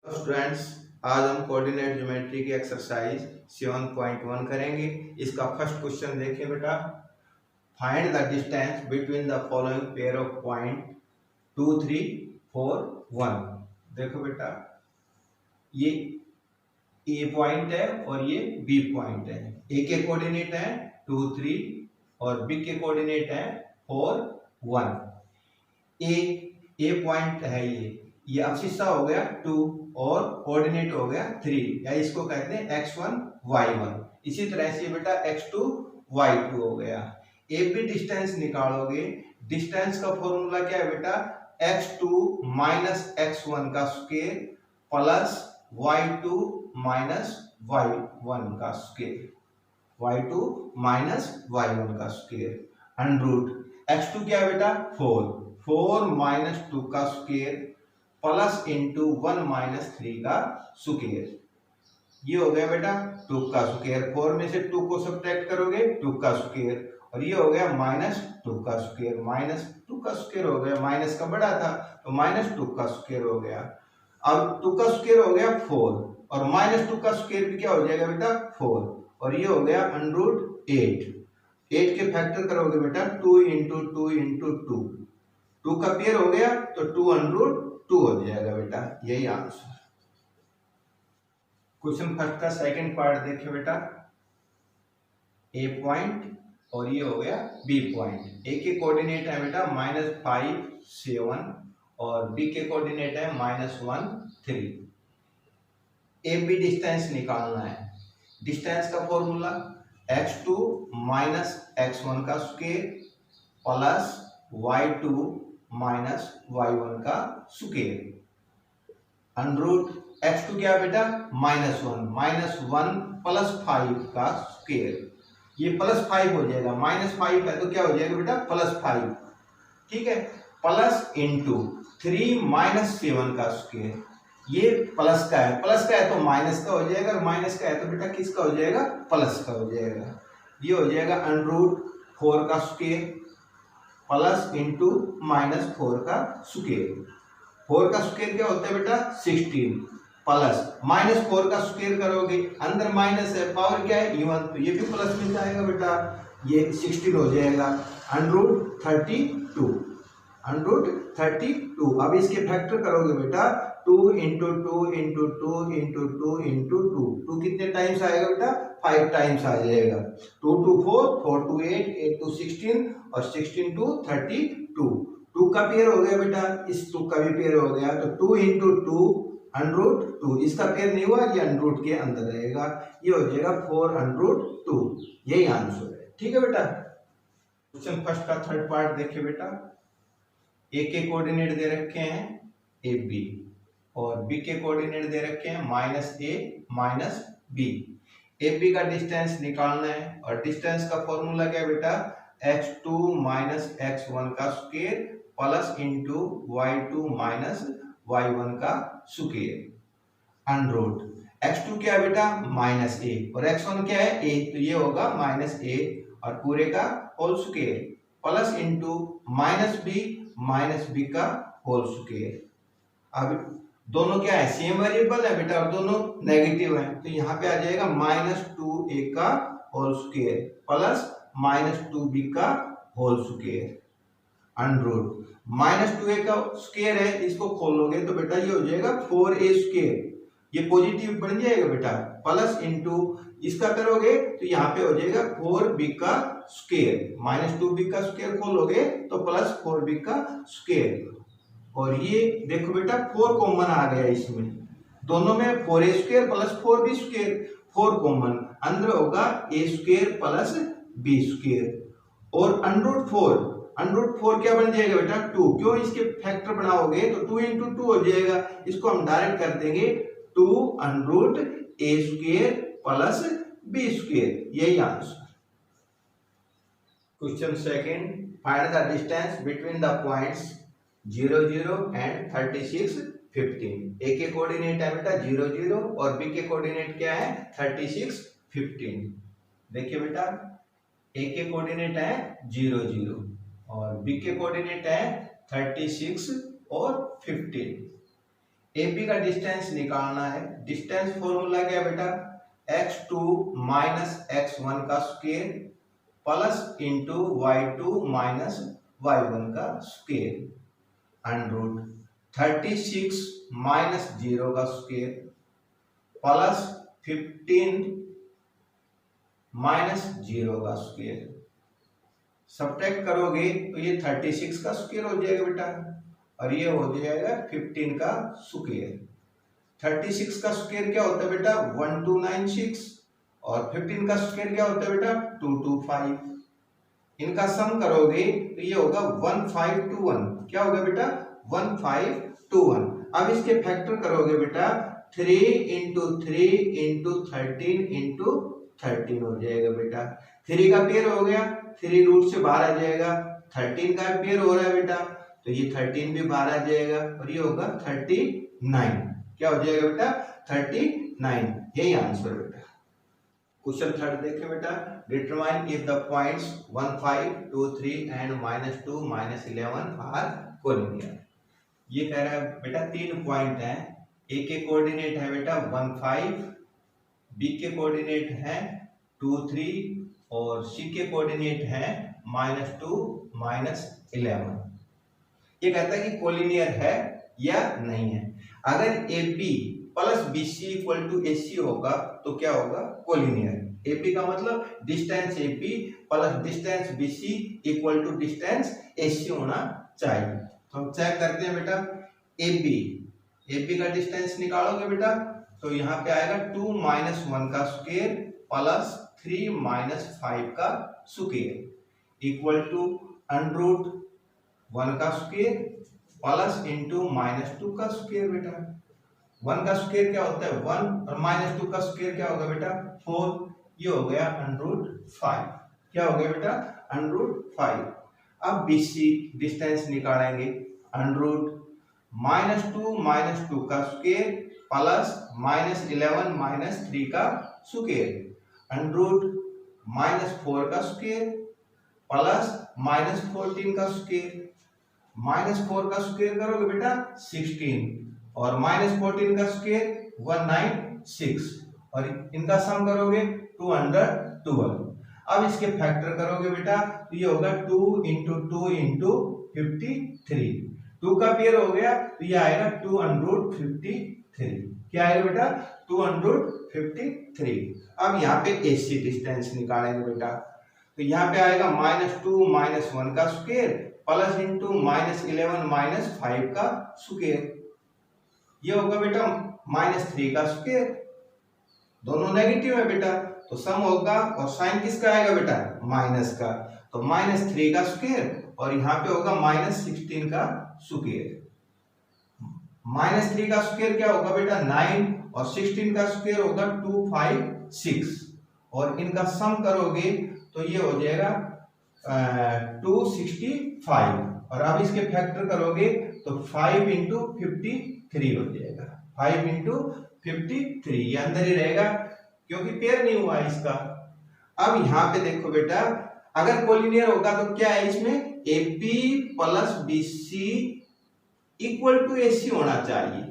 Students, आज हम coordinate geometry की एक्सरसाइज 7.1 करेंगे। इसका फर्स्ट क्वेश्चन देखिए बेटा। Find the distance between the following pair of point 2 3 4 1। देखो बेटा, ये ए पॉइंट है और ये बी पॉइंट है। ए के कोऑर्डिनेट है 2 3 और बी के कोऑर्डिनेट है 4 1। ए पॉइंट है, ये अब्सिस्सा हो गया 2 और कोऑर्डिनेट हो गया 3, या इसको कहते हैं x1 y1। इसी तरह से बेटा x2 y2 हो गया। ए बी डिस्टेंस निकालोगे, डिस्टेंस का फॉर्मूला क्या है बेटा? x2 माइनस x1 का square plus y2 minus y1 का स्क्वायर, y2 माइनस y1 का स्क्वायर अंडर रूट। x2 क्या है बेटा? 4 माइनस 2 का स्क्वायर प्लस इंटू 1 माइनस 3 का स्क्वायर। ये हो गया बेटा 2 का स्क्वायर। 4 में से 2 को सब्ट्रैक्ट करोगे 2 का स्क्वायर, और ये हो गया माइनस 2 का स्क्वायर। माइनस 2 का स्क्वायर हो गया, माइनस का बड़ा था तो माइनस 2 का स्क्वायर हो गया। अब 2 का स्क्वायर हो गया 4 और माइनस 2 का स्क्वायर भी क्या हो जाएगा बेटा? 4, और ये हो गया अंडर रूट 8। 8 के फैक्टर करोगे बेटा 2 इंटू 2 इंटू 2, 2 का पेयर हो गया तो 2 अंडर रूट 2 हो जाएगा बेटा। यही आंसर। क्वेश्चन फर्स्ट का सेकंड पार्ट देखिए बेटा। ए पॉइंट और ये हो गया बी पॉइंट। ए के कोऑर्डिनेट है बेटा -5 7 और बी के कोऑर्डिनेट है -1 3। ए बी डिस्टेंस निकालना है। डिस्टेंस का फॉर्मूला x2 माइनस x1 का square plus y2 minus y1 का स्क्वायर अंडर रूट। x2 क्या बेटा? -1 प्लस 5 का स्क्वायर। ये प्लस 5 हो जाएगा, -5 है तो क्या हो जाएगा बेटा? +5, ठीक है। प्लस इंटू 3 माइनस 7 का स्क्वायर। ये प्लस का है तो माइनस का हो जाएगा, और माइनस का है तो बेटा किसका हो जाएगा? प्लस का हो जाएगा। ये हो जाएगा अंडर रूट 4 का स्क्वायर प्लस इंटू -4 का स्क्वायर। 4 का स्क्वायर क्या होता है बेटा? 16 प्लस -4 का स्क्वायर करोगे, अंदर माइनस है, पावर क्या है? इवन, तो ये भी प्लस में जाएगा बेटा, ये 16 हो जाएगा अंडर रूट 32। Under root 32। अब इसके फैक्टर करोगे बेटा 2 इंटू 2 इंटू 2 इंटू 2 इंटू 2। 2 कितने टाइम्स आएगा बेटा? 5 टाइम्स आ जाएगा। 2 टू 4, 4 टू 8, 8 टू 16 और 16 टू 32। 2 का पेयर हो गया बेटा, इस 2 का भी पेयर हो गया, तो 2 इंटू 2 अंडर रूट 2। इसका पेयर नहीं हुआ, ये अंडर रूट के अंदर रहेगा। ये हो जाएगा 4 अंडर रूट 2। यही आंसर है, ठीक है बेटा। क्वेश्चन फर्स्ट का थर्ड पार्ट देखिए बेटा। ए के कोऑर्डिनेट दे रखे हैं ए बी और बी के कोऑर्डिनेट दे रखे हैं -a minus B. A B का डिस्टेंस निकालना है, और डिस्टेंस का फॉर्मूला क्या है बेटा? x2 माइनस x1 का square plus into y2 minus y1 का स्क्वायर अंडर रूट। x2 क्या है बेटा? -a और x1 क्या है? a, तो ये होगा -a और पूरे का whole square plus into -b का होल स्क्वायर। अब दोनों क्या है? सेम वेरिएबल है बेटा और दोनों नेगेटिव है, तो यहाँ पे आ जाएगा -2a का होल स्क्वायर प्लस -2b का whole square under root. -2a का स्क्वायर है, इसको खोलोगे तो बेटा ये हो जाएगा 4a स्क्वायर। ये पॉजिटिव बन जाएगा बेटा, प्लस इंटू इसका करोगे तो यहाँ पे हो जाएगा 4b का स्क्वायर। -2b का स्क्वायर खोलोगे तो प्लस 4b का स्क्वायर। और ये देखो बेटा 4 कॉमन आ गया इसमें, दोनों में 4a square plus 4b square, 4 common, अंदर होगा a square plus b square. और अंडर रूट 4 क्या बन जाएगा बेटा? 2। क्यों? इसके फैक्टर बनाओगे तो 2 इंटू 2 हो जाएगा, इसको हम डायरेक्ट कर देंगे 2 under root a square plus b square. यही answer. Question second, find the distance between the points 0 0 and 36 15। A के कोऑर्डिनेट है बेटा 0 0 और बी के कोऑर्डिनेट क्या है? 36 15। देखिए बेटा, ए के कोऑर्डिनेट है 0 0 और बी के कोऑर्डिनेट है 36 और 15। AB का डिस्टेंस निकालना है। डिस्टेंस फॉर्मूला क्या है बेटा, x2 माइनस x1 का square plus into y2 minus y1 का स्क्वायर अंडर रूट 36 माइनस 0 का स्क्वायर प्लस 15 माइनस 0 का स्क्वायर। सब्ट्रैक्ट करोगे तो ये 36 का स्क्वायर हो जाएगा बेटा, और ये हो जाएगा 15 का स्क्वायर। 36 का स्क्वायर क्या होता है बेटा 1296, और 15 का स्क्वायर क्या होता है बेटा 225। इनका सम करोगे तो ये होगा 1521। क्या होगा बेटा 1521। अब इसके फैक्टर करोगे बेटा 3 इंटू 3 इंटू 13 इंटू 13 हो जाएगा बेटा। 3 का पेयर हो गया, 3 रूट से बाहर आ जाएगा, 13 का पेयर हो रहा है बेटा, तो ये 13 भी बाहर आ जाएगा, और ये होगा 39। क्या हो जाएगा बेटा 39। यही आंसर बेटा। क्वेश्चन थर्ड देखें बेटा, determine if the points 1 5 2 3 and -2 -11 are collinear. ये कह रहा है बेटा 3 पॉइंट हैं, ए के कोऑर्डिनेट है बेटा 1 5, बी के कोऑर्डिनेट है 2 3 और सी के कोऑर्डिनेट है -2 -11। ये कहता है कि कोलिनियर है या नहीं है। अगर A B plus B C equal to A C होगा तो क्या होगा कोलिनियर। ए बी का मतलब distance A B plus distance B C equal to distance A C होना चाहिए। तो हम चेक करते हैं बेटा, ए बी का डिस्टेंस निकालोगे बेटा तो यहाँ पे आएगा 2 - 1 का स्क्वायर प्लस 3 - 5 का square equal to under root 1 का स्क्वायर प्लस इंटू -2 का स्क्वायर बेटा। 1 का स्क्वायर क्या होता है 1, और -2 का स्क्वायर क्या होगा बेटा 4। ये हो गया अंडर रूट 5। क्या हो गया बेटा अंडर रूट 5। अब BC डिस्टेंस निकालेंगे, अंडर रूट -2 का स्क्वायर प्लस -11 -3 का स्क्वायर अंडर रूट -4 का स्क्वायर प्लस -14 का स्क्वायर। -4 का स्क्वायर करोगे बेटा 16 और -14 का स्क्वायर 196, और इनका सम करोगे 212। अब इसके फैक्टर करोगे बेटा तो ये होगा 2 इंटू 2 इंटू 53। 2 का पेयर हो गया तो ये आएगा 253। क्या आएगा बेटा 253। अब यहाँ पे AC डिस्टेंस निकालेंगे बेटा, तो यहाँ पे आएगा -2 - 1 का स्क्वायर प्लस इंटू -11 -5 का स्क्वायर। ये होगा बेटा -3 का स्क्वायर, दोनों नेगेटिव है बेटा, तो सम होगा और साइन किसका आएगा बेटा माइनस का, तो -3 का स्क्वायर और यहाँ पे होगा -16 का स्क्वायर। -3 का स्क्वायर क्या होगा बेटा 9 और 16 का स्क्वायर होगा 256, और इनका सम करोगे तो ये हो जाएगा 265, और अब इसके फैक्टर करोगे तो 5 इंटू 53 हो जाएगा। 5 इंटू 53 ये अंदर ही रहेगा क्योंकि पेयर नहीं हुआ इसका। अब यहाँ पे देखो बेटा, अगर कोलिनियर होगा तो क्या है इसमें AP plus BC equal to AC होना चाहिए।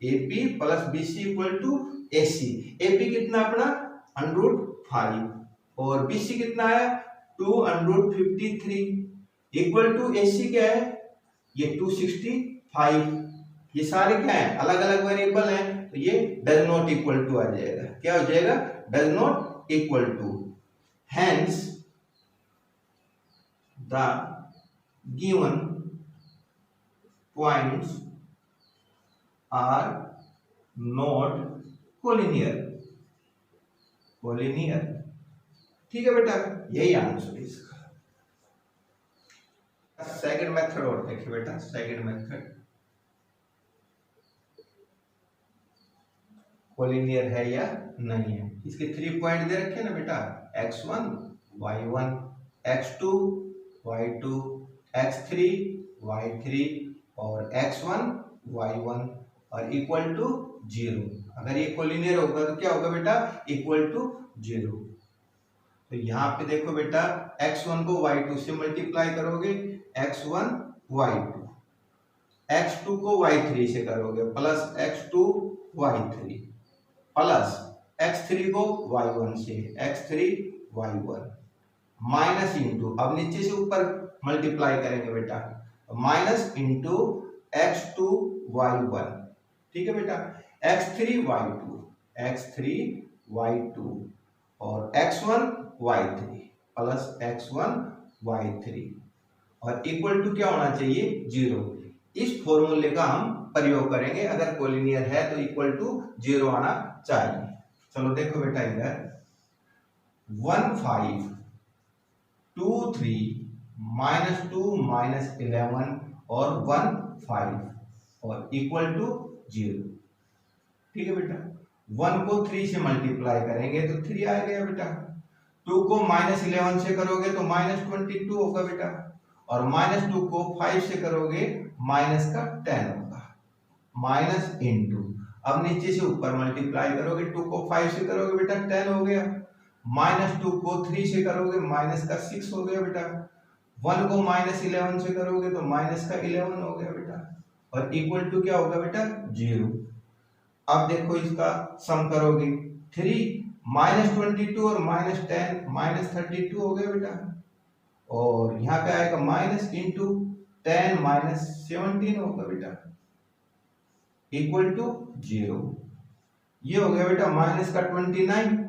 AP plus BC equal to AC। AP कितना अपना √5 और BC कितना है 253 इक्वल टू AC क्या है ये 265। ये सारे क्या है अलग अलग वेरिएबल हैं, तो ये डज नॉट इक्वल टू आ जाएगा। क्या हो जाएगा does not equal to. Hence the given points are not collinear. Collinear ठीक है बेटा, यही आंसर है इसका। सेकंड मेथड और देखिए बेटा, सेकंड मेथड कोलिनियर है या नहीं है। इसके 3 पॉइंट दे रखे ना बेटा, x1 y1 x2 y2 x3 y3 और x1 y1 और इक्वल टू 0। अगर ये कोलिनियर होगा तो क्या होगा बेटा इक्वल टू 0। तो यहाँ पे देखो बेटा x1 को y2 से मल्टीप्लाई करोगे, x1 y2 x2 को y3 से करोगे plus x2 y3 plus x3 को y1 से x3 y1 माइनस इंटू, अब नीचे से ऊपर मल्टीप्लाई करेंगे बेटा, माइनस इंटू x2 y1, ठीक है बेटा, x3 y2 और x1 y3 plus x1 y3 और इक्वल टू क्या होना चाहिए 0। इस फॉर्मूले का हम प्रयोग करेंगे, अगर कोलिनियर है तो इक्वल टू 0 आना चाहिए। चलो देखो बेटा, इधर 1 5 2 3 -2 -11 और 1 5 और इक्वल टू 0, ठीक है बेटा। 1 को 3 से मल्टीप्लाई करेंगे तो 3 आ गया बेटा, 2 को -11 से करोगे तो -22 होगा बेटा, और -2 को 5 से करोगे माइनस का 10 होगा, माइनस इंटू, अब नीचे से ऊपर मल्टीप्लाई करोगे, 2 को 5 से करोगे बेटा 10 हो गया, -2 को 3 से करोगे माइनस का 6 हो गया बेटा, 1 को -11 से करोगे तो माइनस का 11 हो गया बेटा, और इक्वल टू क्या होगा बेटा 0। अब देखो इसका सम करोगे, 3 -22 और -10 -32 हो गया बेटा, और यहाँ पे आएगा माइनस इंटू 10 -17 होगा बेटा, इक्वल टू 0। ये हो गया बेटा माइनस का 29,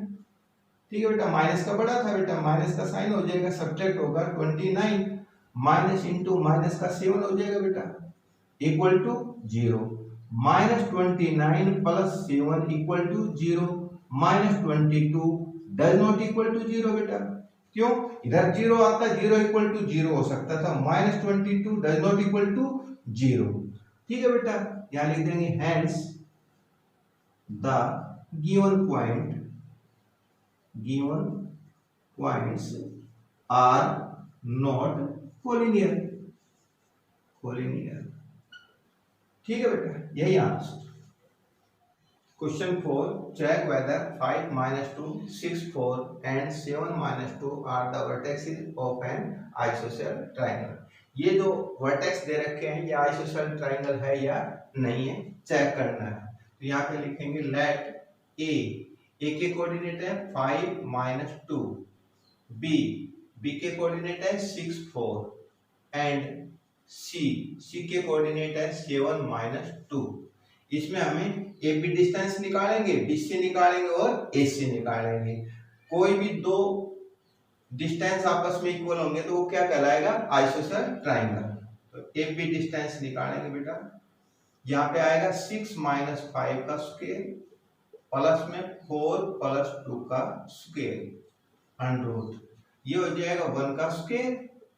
ठीक है बेटा, माइनस का बड़ा था बेटा, माइनस का साइन हो जाएगा, सब्ट्रैक्ट होगा 29 माइनस इंटू माइनस का 7 हो जाएगा बेटा, equal to 0। -29 plus 7 equal to 0, -22 does not equal to 0 बेटा, क्यों, इधर 0 आता, 0 इक्वल टू 0 हो सकता था, -22 डज नॉट इक्वल टू 0, ठीक है बेटा। यहाँ लिख देंगे hence the given points are not collinear, ठीक है बेटा, यही answer. Question 4, check whether 5 -2 6 4 and 7 -2 are the vertices of an isosceles triangle। ये दो वर्टेक्स दे रखे हैं, ये आइसोसेल ट्रायंगल है या नहीं है, चेक करना है। तो यहाँ पे लिखेंगे लेट ए के कोऑर्डिनेट है 5 -2, बी के कोऑर्डिनेट है 6 4 एंड सी के कोऑर्डिनेट है 7 -2। इसमें हमें AB डिस्टेंस निकालेंगे, BC निकालेंगे और AC निकालेंगे। कोई भी दो डिस्टेंस आपस में इक्वल होंगे तो वो क्या कहलाएगा, आइसोसेल ट्रायंगल। तो AB डिस्टेंस निकालेंगे बेटा, यहाँ पे आएगा 6 - 5 का स्क्वायर प्लस में 4 + 2 का स्क्वायर अंडर, ये हो जाएगा 1 का स्क्वायर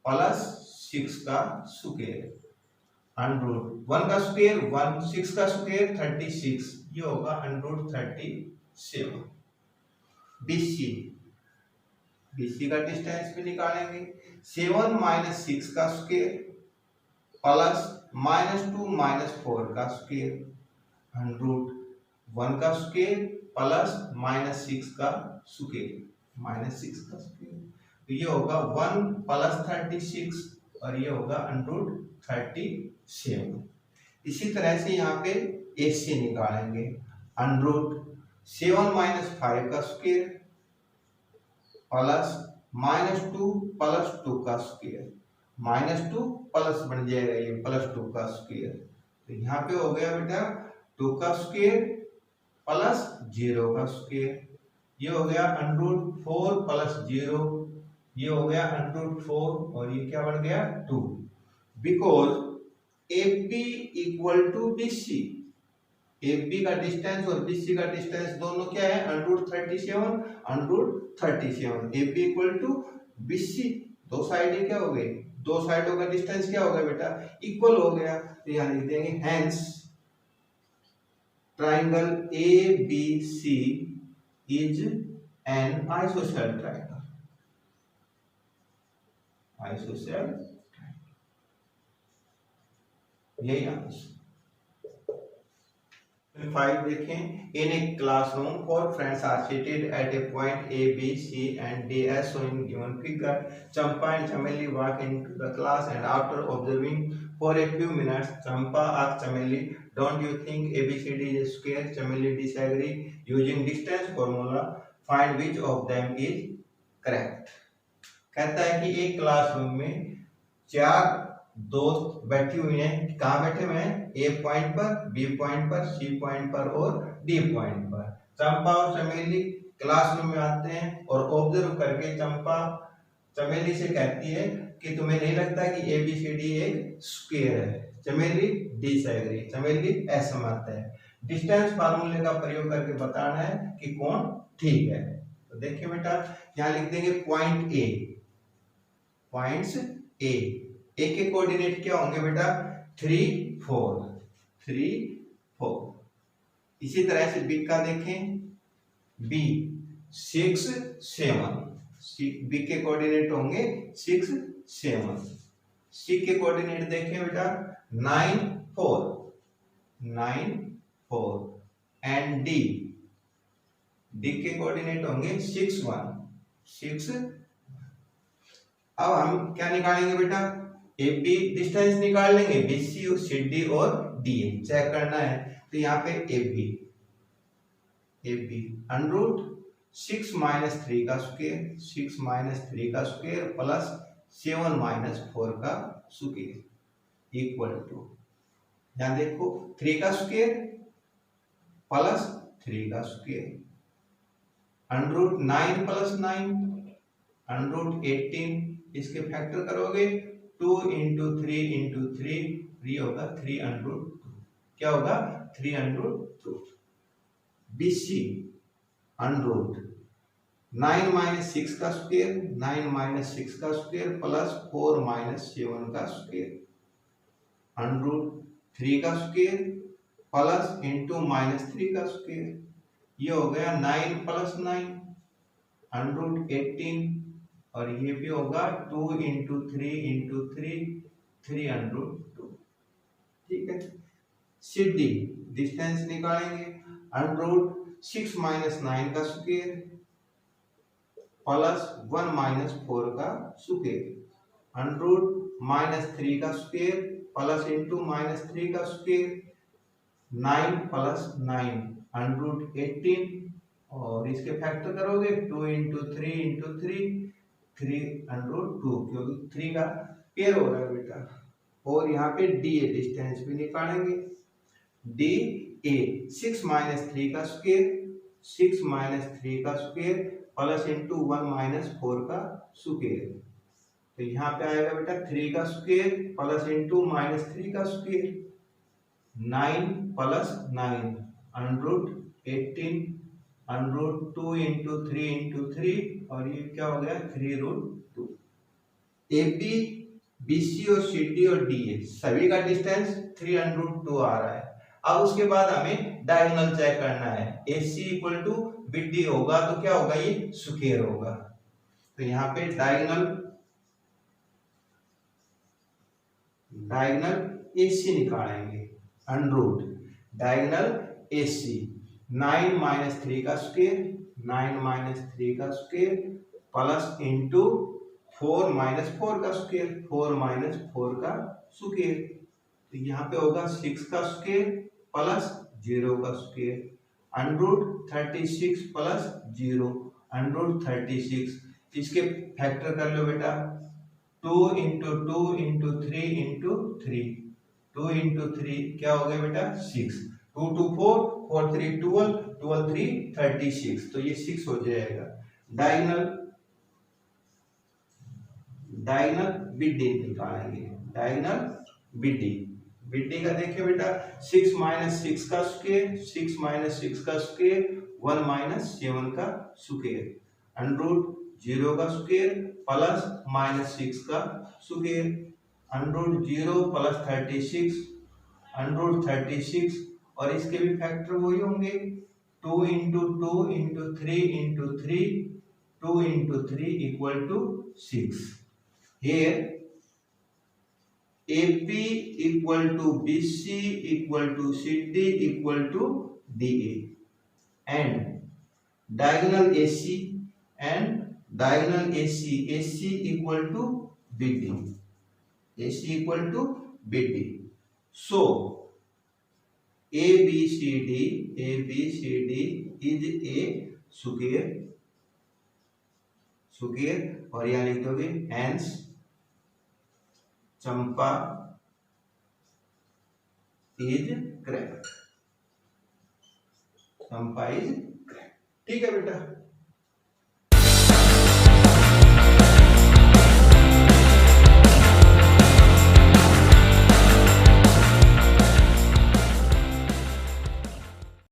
प्लस 6 का स्क्वायर अंडर, 1 का स्क्वायर 1, 6 का स्क्वायर 36, ये होगा अंडर 37। BC का डिस्टेंस भी निकालेंगे, 7 - 6 का स्क्वायर प्लस -2 - 4 का स्क्वायर अंडर 1 का स्क्वायर प्लस -6 का स्क्वायर, तो ये होगा 1 + 36 और ये होगा अंडर 37। इसी तरह से यहाँ पे AC निकालेंगे, अंडर 7 - 5 का स्क्वायर प्लस -2 + 2 का स्क्वायर, -2 प्लस बन जाएगा ये +2 का स्क्वायर, तो यहाँ पे हो गया बेटा 2 का स्क्वायर प्लस 0 का स्क्वायर, ये हो गया अंडर 4 + 0, ये हो गया अंडर 4 और ये क्या बन गया 2, because AB equal to BC, AB का डिस्टेंस और BC का डिस्टेंस दोनों क्या है, under 37, AB equal to BC, दो साइड क्या हो गए, दो साइडों का डिस्टेंस क्या हो गया बेटा, इक्वल हो गया। तो यहाँ लिख देंगे hence triangle ABC is an ISOCELL triangle, यही आंसर। 5 देखें, in a classroom 4 friends are seated at a point A, B, C and D as shown in given figure. Champa and Chameli walk into the class and after observing For a few minutes, Champa asked Chameli, "Don't you think ABCD is a square?" Chameli disagreed. Using distance formula, find which of them is correct. कहता है कि एक classroom में 4 दोस्त बैठी हुई हैं। कहाँ बैठे हुए हैं? ए पॉइंट पर, बी पॉइंट पर, सी पॉइंट पर और डी पॉइंट पर। चंपा और चमेली क्लासरूम में आते हैं और ऑब्जर्व करके चंपा चमेली से कहती है कि तुम्हें नहीं लगता कि ABCD एक स्क्वायर है? चमेली डिसएग्री, चमेली असहमत है। डिस्टेंस फार्मूले का प्रयोग करके बताना है कि कौन ठीक है। तो देखिए बेटा, यहाँ लिख देंगे पॉइंट ए, पॉइंट्स ए के कोऑर्डिनेट क्या होंगे बेटा? 3, 4, 3, 4। इसी तरह से बी का देखें, बी 6, 7। बी के कोऑर्डिनेट होंगे 6, 7। सी के कोऑर्डिनेट देखें बेटा 9, 4, 9, 4 एंड डी के कोऑर्डिनेट होंगे 6, 1, 6। अब हम क्या निकालेंगे बेटा? ए बी डिस्टेंस निकाल लेंगे, BC, CD और DA चेक करना है। तो यहाँ पे ए बी अंडर 6 - 3 का स्क्वायर, 6 - 3 का स्क्वायर प्लस 7 - 4 का स्क्वायर इक्वल टू, यहाँ देखो 3 का स्क्वायर प्लस 3 का स्क्वायर अंडर 9 + 9 अंडर 18। इसके फैक्टर करोगे 2 × 3 × 3 ये होगा 3√2। क्या होगा? 3√2। BC अंडर 9 - 6 का स्क्वायर, 9 - 6 का स्क्वायर प्लस 4 - 7 का स्क्वायर अंडर 3 का स्क्वायर प्लस इंटू -3 का स्क्वायर। ये हो गया 9 + 9 अंडर 18 और ये भी होगा 2 × 3 × 3 3√2। ठीक है। CD डिस्टेंस निकालेंगे अंडर 6 - 9 का स्क्वायर प्लस 1 - 4 का स्क्वायर अंडर -3 का स्क्वायर प्लस इंटू -3 का स्क्वायर 9 + 9 अंडर 18 और इसके फैक्टर करोगे 2 × 3 × 3 3√2 क्योंकि 3 का पेयर हो रहा है बेटा। और यहाँ पे DA डिस्टेंस भी निकालेंगे। DA 6 - 3 का स्क्वायर, 6 - 3 का स्क्वायर प्लस इंटू 1 - 4 का स्क्वायर। तो यहाँ पे आएगा बेटा 3 का स्क्वायर प्लस इंटू -3 का स्क्वायर 9 + 9 अंडर 18 अंडर 2 × 3 × 3 और ये क्या हो गया 3√2। AB, BC और CD और DA सभी का डिस्टेंस 3√2 आ रहा है। अब उसके बाद हमें डायगोनल चेक करना है। AC = BD होगा तो क्या होगा? ये स्क्वायर होगा। तो यहाँ पे डायगोनल AC निकालेंगे अंडर डायगोनल AC 9 - 3 का स्क्वायर, 9 - 3 का स्क्वायर प्लस इंटू 4 - 4 का स्क्वायर, 4 - 4 का स्क्वायर। तो यहाँ पे होगा 6 का स्क्वायर प्लस 0 का स्क्वायर अंडर 36 प्लस 0 अंडर 36। इसके फैक्टर कर लो बेटा 2 × 2 × 3 × 3 2 × 3 क्या हो गया बेटा 6 2 2 4 4 3 12 12 3 36 तो ये 6 हो जाएगा। डायगोनल BD निकालेंगे। डायगोनल BD का देखिए बेटा 6 - 6 का स्क्वायर, 6 - 6 का स्क्वायर 1 - 7 का स्क्वायर अंडर 0 का स्क्वायर प्लस -6 का स्क्वायर अंडर 0 प्लस 36 अंडर 36 और इसके भी फैक्टर वही होंगे 2 × 2 × 3 × 3 2 × 3 = 6। Here AP = BC = CD = DA and diagonal AC AC = BD, AC = BD. So A B C D is a सुकेर और यहाँ लिख दोगे हैंस चंपा इज करेक्ट। चंपा इज करेक्ट। ठीक है बेटा।